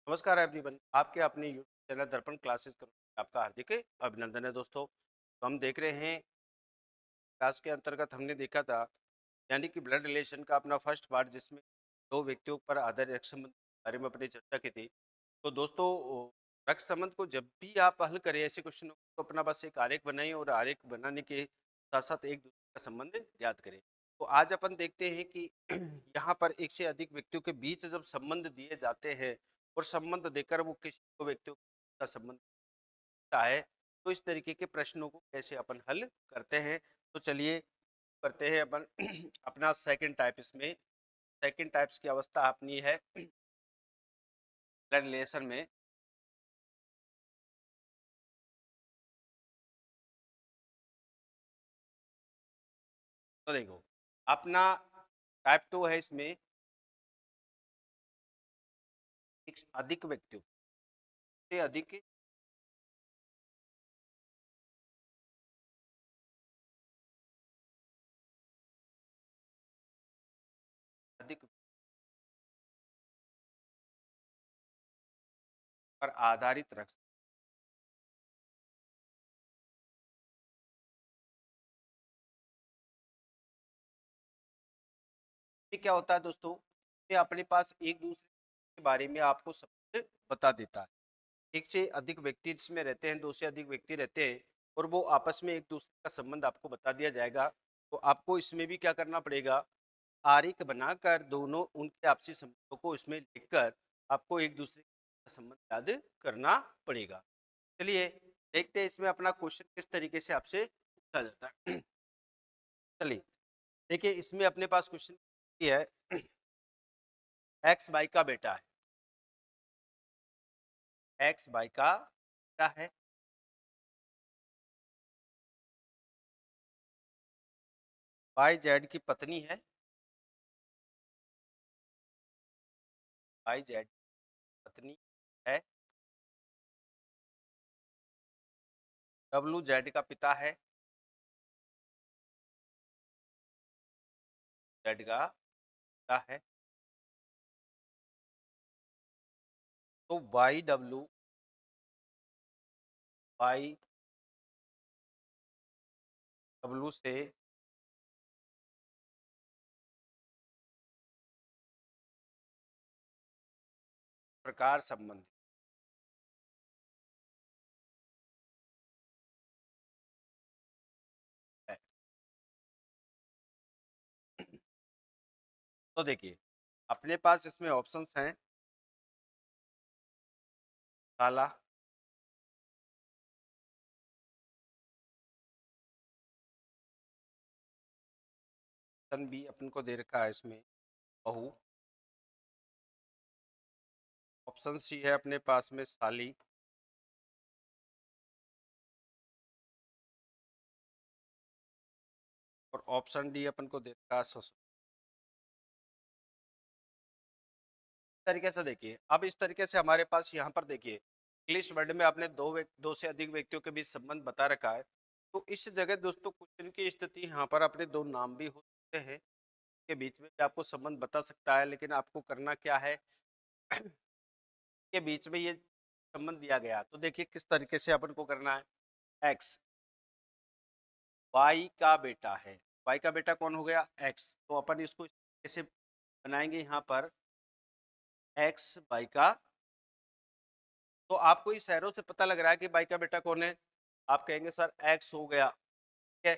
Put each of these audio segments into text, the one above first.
नमस्कार एवरीवन, आपके अपने यूट्यूब चैनल दर्पण क्लासेस में आपका हार्दिक अभिनंदन है दोस्तों। तो हम देख रहे हैं क्लास के अंतर्गत हमने देखा था यानी कि ब्लड रिलेशन का अपना फर्स्ट पार्ट, जिसमें दो व्यक्तियों पर आधारित रक्त संबंध के बारे में अपनी चर्चा की थी। तो दोस्तों, रक्त संबंध को जब भी आप हल करें ऐसे क्वेश्चन तो अपना बस एक आरेख बनाएं और आरेख बनाने के साथ साथ एक दूसरे का संबंध ज्ञात करें। तो आज अपन देखते हैं कि यहाँ पर एक से अधिक व्यक्तियों के बीच जब संबंध दिए जाते हैं और संबंध देकर वो किसी को व्यक्तियों का संबंध होता है, तो इस तरीके के प्रश्नों को कैसे अपन हल करते हैं। तो चलिए करते हैं अपन अपना सेकंड टाइप। इसमें सेकंड टाइप्स की अवस्था अपनी है ब्लड रिलेशन में। तो देखो, अपना टाइप 2 है। इसमें एक अधिक व्यक्तियों से अधिक अधिक पर आधारित रख ये क्या होता है दोस्तों, ये अपने पास एक दूसरे के बारे में आपको सब कुछ बता देता है। एक से अधिक व्यक्ति जिसमें रहते हैं, दो से अधिक व्यक्ति रहते हैं और वो आपस में एक दूसरे का संबंध आपको बता दिया जाएगा। तो आपको इसमें भी क्या करना पड़ेगा, आरेख बनाकर दोनों उनके आपसी संबंधों को इसमें लिखकर आपको एक दूसरे का संबंध याद करना पड़ेगा। चलिए देखते हैं इसमें अपना क्वेश्चन किस तरीके से आपसे पूछा जाता है। चलिए देखिए, इसमें अपने पास क्वेश्चन ये है, एक्स बाई का बेटा है। एक्स बाई का बेटा है, वाई जेड की पत्नी है। वाई जेड पत्नी है। डब्लू जेड का पिता है। जेड का पिता है। तो वाई डब्लू से प्रकार संबंधित है। तो देखिए, अपने पास इसमें ऑप्शंस हैं, काला, ऑप्शन बी अपन को दे रखा है इसमें बहू, ऑप्शन सी है अपने पास में साली, और ऑप्शन डी अपन को दे रखा है ससुर। इस तरीके से देखिए, अब इस तरीके से हमारे पास यहाँ पर देखिए इंग्लिश वर्ड में आपने दो से अधिक व्यक्तियों के बीच संबंध बता रखा है। तो इस जगह दोस्तों क्वेश्चन की स्थिति यहाँ पर अपने दो नाम भी हो सकते हैं, के बीच में भी आपको संबंध बता सकता है, लेकिन आपको करना क्या है के बीच में ये संबंध दिया गया। तो देखिए किस तरीके से अपन को करना है। एक्स वाई का बेटा है। वाई का बेटा कौन हो गया, एक्स। तो अपन इसको इस तरीके से बनाएंगे यहाँ पर, एक्स वाई का। तो आपको इस एरो से पता लग रहा है कि वाई का बेटा कौन है। आप कहेंगे सर एक्स हो गया, ठीक है।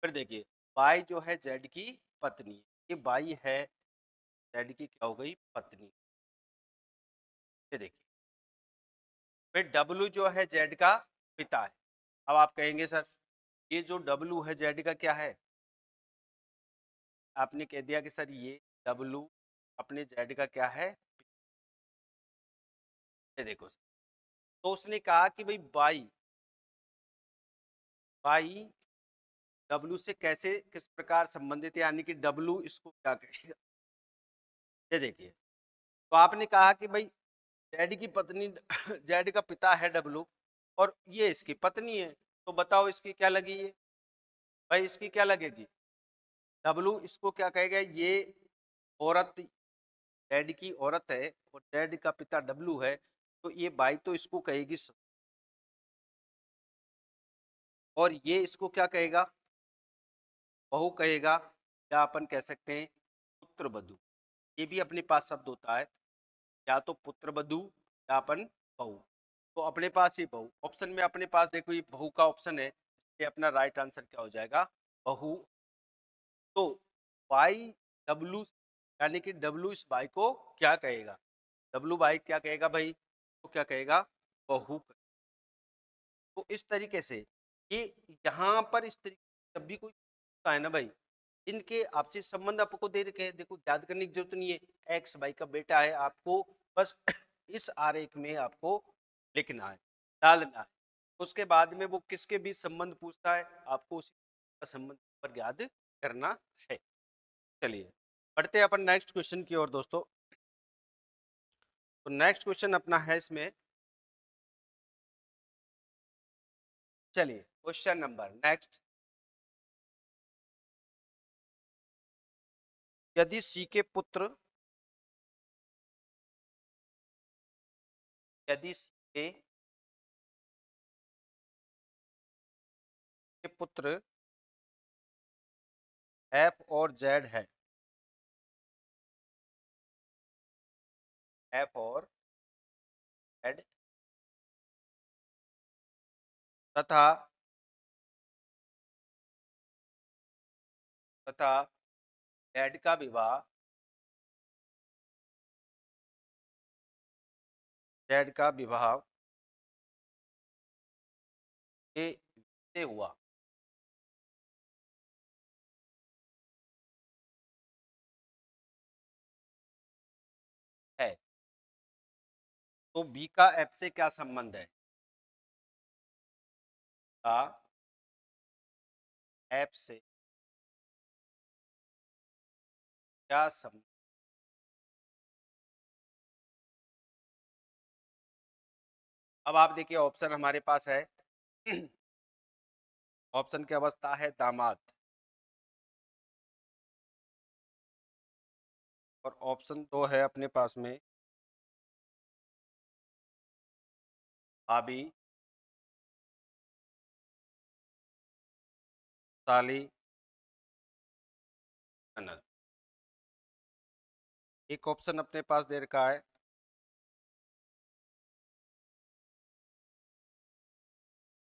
फिर देखिए वाई जो है जेड की पत्नी, ये वाई है जेड की क्या हो गई, पत्नी। ये देखिए, फिर डब्लू जो है जेड का पिता है। अब आप कहेंगे सर ये जो डब्लू है जेड का क्या है, आपने कह दिया कि सर ये डब्लू अपने जेड का क्या है। ये देखो सर, तो उसने कहा कि भाई बाई बाई डब्लू से कैसे किस प्रकार संबंधित है, यानी कि डब्लू इसको क्या कहेगा। ये देखिए, तो आपने कहा कि भाई जेड की पत्नी जेड का पिता है डब्लू और ये इसकी पत्नी है। तो बताओ इसकी क्या लगी ये, भाई इसकी क्या लगेगी, डब्लू इसको क्या कहेगा, ये औरत जेड की औरत है और जेड का पिता डब्लू है, तो ये बाई तो इसको कहेगी और ये इसको क्या कहेगा, बहू कहेगा, या अपन कह सकते हैं पुत्र वधू। ये भी अपने पास शब्द होता है, या तो पुत्र वधू या अपन बहू। तो अपने पास ही बहू ऑप्शन में, अपने पास देखो ये बहू का ऑप्शन है, ये अपना राइट आंसर क्या हो जाएगा, बहू। तो वाई डब्लू, यानी कि डब्लू इस बाई को क्या कहेगा, डब्लू बाई क्या कहेगा भाई, तो क्या कहेगा, बहू। तो इस तरीके से ये यहाँ पर इस तरीके जब भी कोई होता है ना भाई, इनके आपसी संबंध आपको दे रखे हैं, देखो याद करने की जरूरत नहीं है, एक्स भाई का बेटा है, आपको बस इस आरेख में आपको लिखना है, डालना है। उसके बाद में वो किसके बीच संबंध पूछता है, आपको उसी का संबंध पर याद करना है। चलिए बढ़ते हैं अपन नेक्स्ट क्वेश्चन की ओर दोस्तों। तो नेक्स्ट क्वेश्चन अपना है इसमें, चलिए क्वेश्चन नंबर नेक्स्ट, यदि सी के पुत्र, यदि सी के पुत्र एफ और जेड है, एफ और जेड, तथा तथा जेड का विवाह, जेड का विवाह के से हुआ, है, तो बी का एफ से क्या संबंध है, का एफ से क्या संबंध। अब आप देखिए ऑप्शन हमारे पास है ऑप्शन की अवस्था है दामाद, और ऑप्शन दो है अपने पास में भाभी, साली, ननद। एक ऑप्शन अपने पास दे रखा है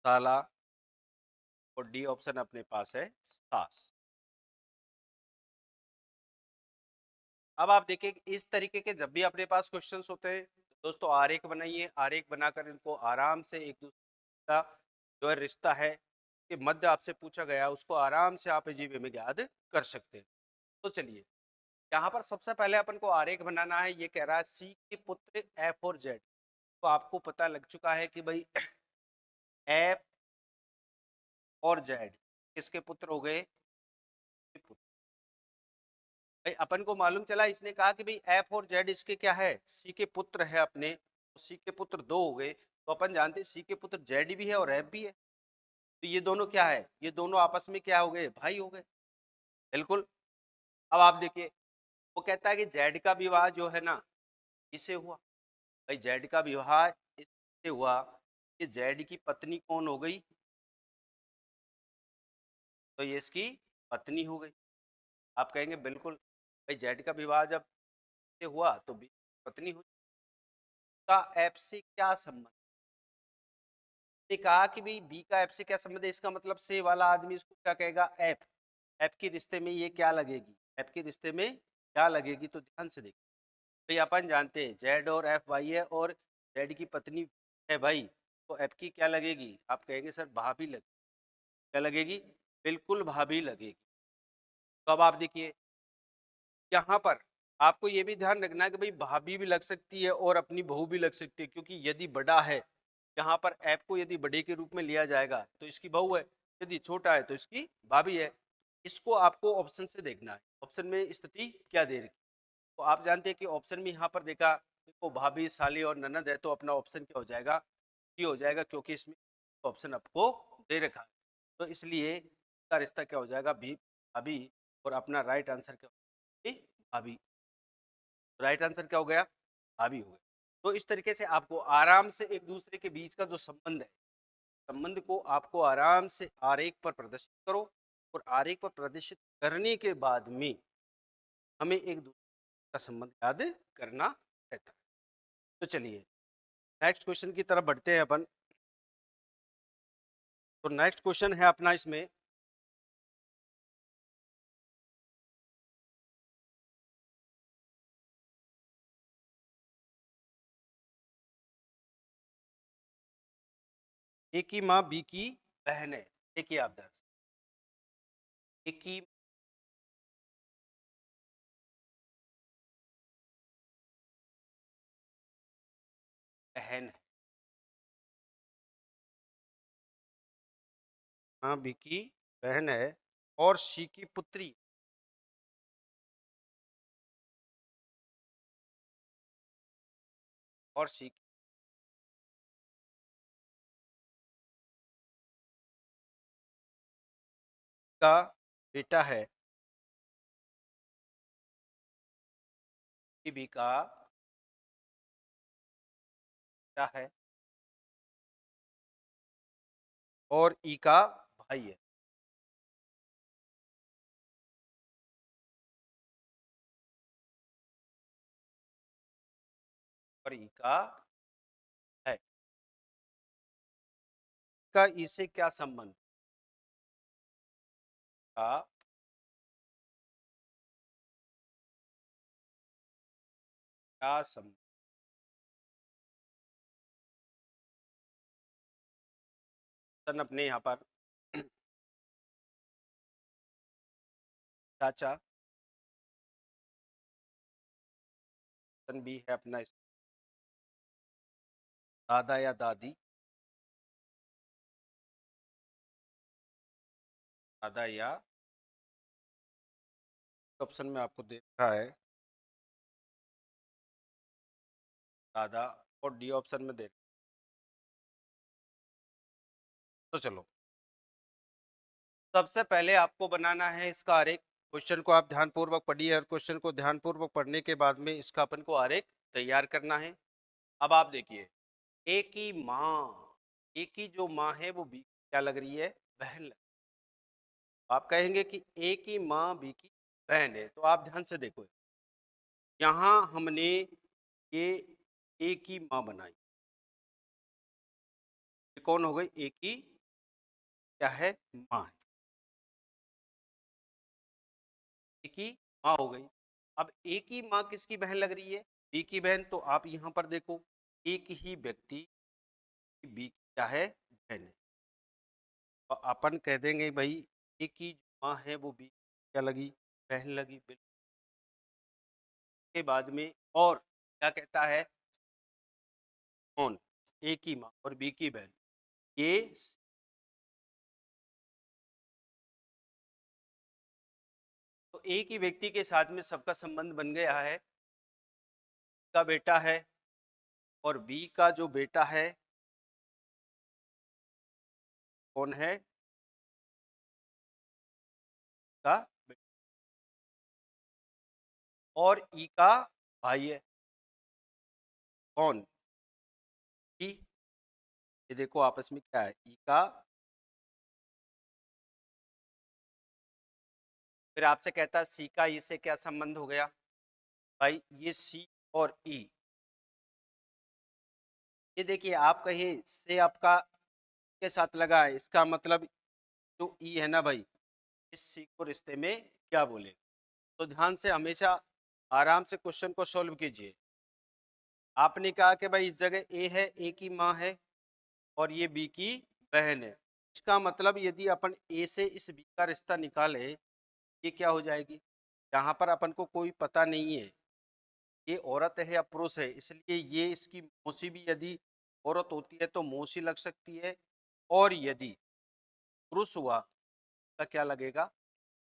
साला, और डी ऑप्शन अपने पास है सास। अब आप देखिए इस तरीके के जब भी अपने पास क्वेश्चंस होते हैं तो दोस्तों आरेख बनाइए, आरेख बनाकर इनको आराम से एक दूसरे का जो है रिश्ता है कि मध्य आपसे पूछा गया उसको आराम से आप जीवे में याद कर सकते हैं। तो चलिए यहाँ पर सबसे पहले अपन को आरेख बनाना है, ये कह रहा है सी के पुत्र एफ और जेड। तो आपको पता लग चुका है कि भाई एफ और जेड किसके पुत्र हो गए, भाई अपन को मालूम चला, इसने कहा कि भाई एफ और जेड इसके क्या है, सी के पुत्र है अपने, तो सी के पुत्र दो हो गए, तो अपन जानते हैं सी के पुत्र जेड भी है और एफ भी है, तो ये दोनों क्या है, ये दोनों आपस में क्या हो गए, भाई हो गए। बिल्कुल। अब आप देखिए वो कहता है कि जेड का विवाह जो है ना इससे हुआ, भाई जेड का विवाह इससे हुआ, कि जेड की पत्नी कौन हो गई, तो ये इसकी पत्नी हो गई। आप कहेंगे बिल्कुल, भाई जेड का विवाह जब से हुआ तो बी पत्नी हुई, का एफ से क्या संबंध, ने कहा कि भाई बी का एफ से क्या संबंध है, इसका मतलब से वाला आदमी इसको क्या कहेगा, एफ। एफ के रिश्ते में ये क्या लगेगी, एफ के रिश्ते में क्या लगेगी, तो ध्यान से देखिए भाई अपन जानते हैं जेड और एफ भाई है और जेड की पत्नी है भाई, तो एफ की क्या लगेगी, आप कहेंगे सर भाभी लगे, क्या लगेगी, बिल्कुल भाभी लगेगी। तो अब आप देखिए यहाँ पर आपको ये भी ध्यान रखना है कि भाई भाभी भी लग सकती है और अपनी बहू भी लग सकती है, क्योंकि यदि बड़ा है यहाँ पर ऐप को यदि बड़े के रूप में लिया जाएगा तो इसकी बहू है, यदि छोटा है तो इसकी भाभी है। इसको आपको ऑप्शन से देखना है, ऑप्शन में स्थिति क्या दे रखी, तो आप जानते हैं कि ऑप्शन में यहाँ पर देखा तो भाभी, साली और ननद है, तो अपना ऑप्शन क्या हो जाएगा, ये हो जाएगा, क्योंकि इसमें ऑप्शन आपको दे रखा है, तो इसलिए इसका रिश्ता क्या हो जाएगा, भी भाभी, और अपना राइट आंसर क्या होगा, भाभी। राइट आंसर क्या हो गया? भाभी हो गया। तो इस तरीके से आपको आराम से एक दूसरे के बीच का जो संबंध है, संबंध को आपको आराम से आरेख पर प्रदर्शित करो, और आरेख पर प्रदर्शित करने के बाद में हमें एक दूसरे का संबंध याद करना रहता है। तो चलिए नेक्स्ट क्वेश्चन की तरफ बढ़ते हैं अपन। तो नेक्स्ट क्वेश्चन है अपना इसमें, ए की माँ बी की बहन है। देखिए आप ध्यान से, ए की बहन है, माँ बी की बहन है, और सी की पुत्री, और सी का बेटा है, बी का बेटा है, और ई का भाई है। और ई का है, का ई से क्या संबंध? का क्या संबंध? सन अपने यहाँ पर चाचा, सन बी है अपना दादा या दादी, दादा या, ऑप्शन में आपको दे रखा है दादा, और डी ऑप्शन में दे। तो चलो सबसे पहले आपको बनाना है इसका आरेख। क्वेश्चन को आप ध्यानपूर्वक पढ़िए, और क्वेश्चन को ध्यानपूर्वक पढ़ने के बाद में इसका अपन को आरेख तैयार करना है। अब आप देखिए, ए की माँ, ए की जो माँ है वो बी क्या लग रही है? बहन लग। आप कहेंगे कि ए की माँ बी की बहन है, तो आप ध्यान से देखो, यहाँ हमने ये ए की माँ बनाई, ये कौन हो गई? ए की क्या है? माँ है, ए की माँ हो गई। अब ए की माँ किसकी बहन लग रही है? बी की बहन। तो आप यहाँ पर देखो, एक ही व्यक्ति की बी की क्या है? बहन है। तो अपन कह देंगे भाई ए की जो माँ है वो बी क्या लगी? बहन लगी। बिल्कुल। के बाद में और क्या कहता है? कौन? ए की माँ और बी की बहन, ये तो एक ही व्यक्ति के साथ में सबका संबंध बन गया है। का बेटा है और बी का जो बेटा है कौन है? का बेटा। और ई का भाई है, कौन? ई। ये देखो आपस में क्या है, ई का। फिर आपसे कहता है सी का ई से क्या संबंध हो गया? भाई ये सी और ई, ये देखिए आप कहिए से आपका के साथ लगा है, इसका मतलब जो ई है ना भाई, इस सी को रिश्ते में क्या बोले? तो ध्यान से हमेशा आराम से क्वेश्चन को सॉल्व कीजिए। आपने कहा कि भाई इस जगह ए है, ए की माँ है, और ये बी की बहन है। इसका मतलब यदि अपन ए से इस बी का रिश्ता निकाले, ये क्या हो जाएगी? यहाँ पर अपन को कोई पता नहीं है ये औरत है या पुरुष है, इसलिए ये इसकी मौसी भी यदि औरत होती है तो मौसी लग सकती है, और यदि पुरुष हुआ तो क्या लगेगा?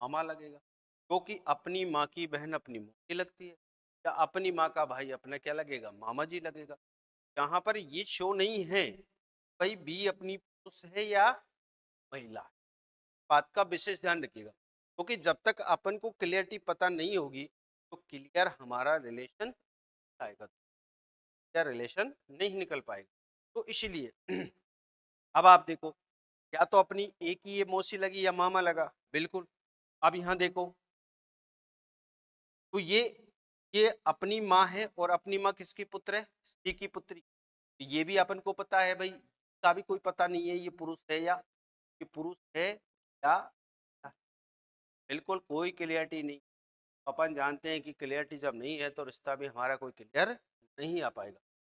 मामा लगेगा, क्योंकि अपनी माँ की बहन अपनी मौसी लगती है, या अपनी माँ का भाई अपना क्या लगेगा? मामा जी लगेगा। यहाँ पर ये शो नहीं है भाई बी अपनी पुरुष है या महिला है। बात का विशेष ध्यान रखिएगा, क्योंकि जब तक अपन को क्लियरिटी पता नहीं होगी तो क्लियर हमारा रिलेशन आएगा, क्या रिलेशन नहीं निकल पाएगा। तो इसीलिए अब आप देखो, या तो अपनी एक ही ये मौसी लगी या मामा लगा, बिल्कुल। अब यहाँ देखो, तो ये अपनी माँ है और अपनी माँ किसकी पुत्र है, स्त्री की पुत्री। ये भी अपन को पता है भाई, इसका भी कोई पता नहीं है ये पुरुष है या ये पुरुष है या, बिल्कुल कोई क्लियरिटी नहीं। अपन जानते हैं कि क्लियरिटी जब नहीं है तो रिश्ता भी हमारा कोई क्लियर नहीं आ पाएगा।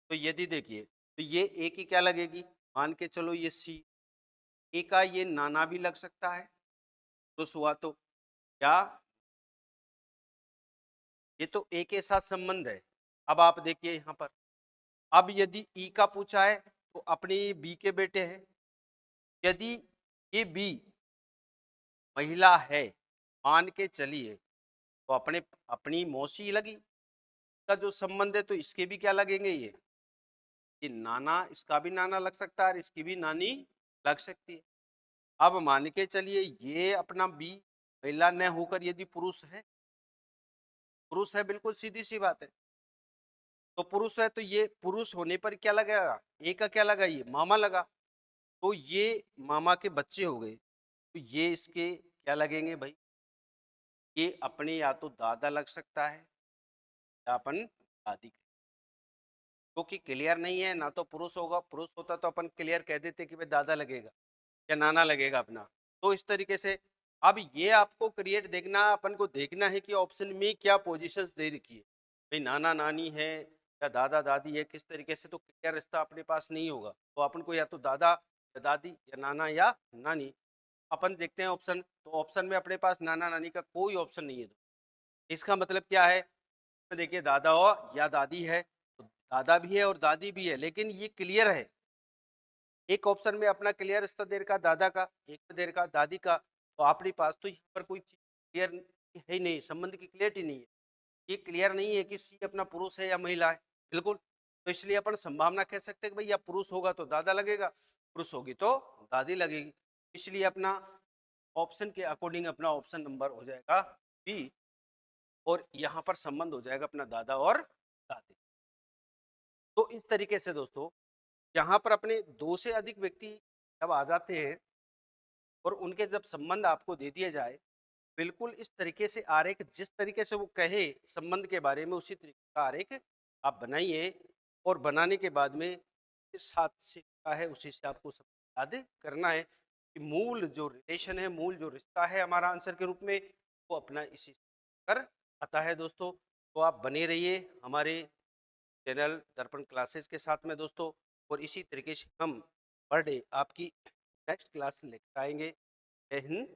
तो यदि देखिए, तो ये ए की क्या लगेगी, मान के चलो ये सी, ए का ये नाना भी लग सकता है, तो हुआ तो क्या, ये तो ए के साथ संबंध है। अब आप देखिए यहाँ पर, अब यदि ई का पूछा है तो अपने बी के बेटे हैं, यदि ये बी महिला है, मान के चलिए, तो अपने अपनी मौसी लगी का जो संबंध है, तो इसके भी क्या लगेंगे ये नाना, इसका भी नाना लग सकता है और इसकी भी नानी लग सकती है। अब मान के चलिए ये अपना बी महिला न होकर यदि पुरुष है, पुरुष है, बिल्कुल सीधी सी बात है, तो पुरुष है, तो ये पुरुष होने पर क्या लगेगा, ए का क्या लगा, ये मामा लगा, तो ये मामा के बच्चे हो गए, तो ये इसके क्या लगेंगे भाई, ये अपने या तो दादा लग सकता है या अपन दादी, क्योंकि क्लियर नहीं है ना, तो पुरुष होगा, पुरुष होता तो अपन क्लियर कह देते कि भाई दादा लगेगा या नाना लगेगा अपना। तो इस तरीके से अब ये आपको क्रिएट देखना, अपन को देखना है कि ऑप्शन में क्या पोजीशंस दे रखी है, भाई नाना नानी है या दादा दादी है, किस तरीके से, तो क्लियर रिश्ता अपने पास नहीं होगा, तो अपन को या तो दादा या दादी या नाना या नानी। अपन देखते हैं ऑप्शन, तो ऑप्शन में अपने पास नाना नानी का कोई ऑप्शन नहीं है। इसका मतलब क्या है, देखिए दादा और या दादी है, तो दादा भी है और दादी भी है, लेकिन ये क्लियर है, एक ऑप्शन में अपना क्लियर रिश्ता दे रखा दादा का, एक में दे रखा दादी का, तो अपने पास तो यहाँ पर कोई चीज क्लियर है ही नहीं, संबंध की क्लियरिटी नहीं है, ये क्लियर नहीं है कि सी अपना पुरुष है या महिला है, बिल्कुल। तो इसलिए अपन संभावना कह सकते हैं कि भाई या पुरुष होगा तो दादा लगेगा, पुरुष होगी तो दादी लगेगी, इसलिए अपना ऑप्शन के अकॉर्डिंग अपना ऑप्शन नंबर हो जाएगा बी, और यहाँ पर संबंध हो जाएगा अपना दादा और दादी। तो इस तरीके से दोस्तों, यहाँ पर अपने दो से अधिक व्यक्ति जब आ जाते हैं और उनके जब संबंध आपको दे दिए जाए, बिल्कुल इस तरीके से आरेख, जिस तरीके से वो कहे संबंध के बारे में, उसी तरीके का आरेख आप बनाइए, और बनाने के बाद में इस हाथ से क्या है उसी से आपको सब याद करना है कि मूल जो रिलेशन है, मूल जो रिश्ता है हमारा आंसर के रूप में, वो अपना इसी कर आता है दोस्तों। तो आप बने रहिए हमारे चैनल दर्पण क्लासेस के साथ में दोस्तों, और इसी तरीके से हम पर डे आपकी नेक्स्ट क्लास लेकर आएंगे। जय हिंद।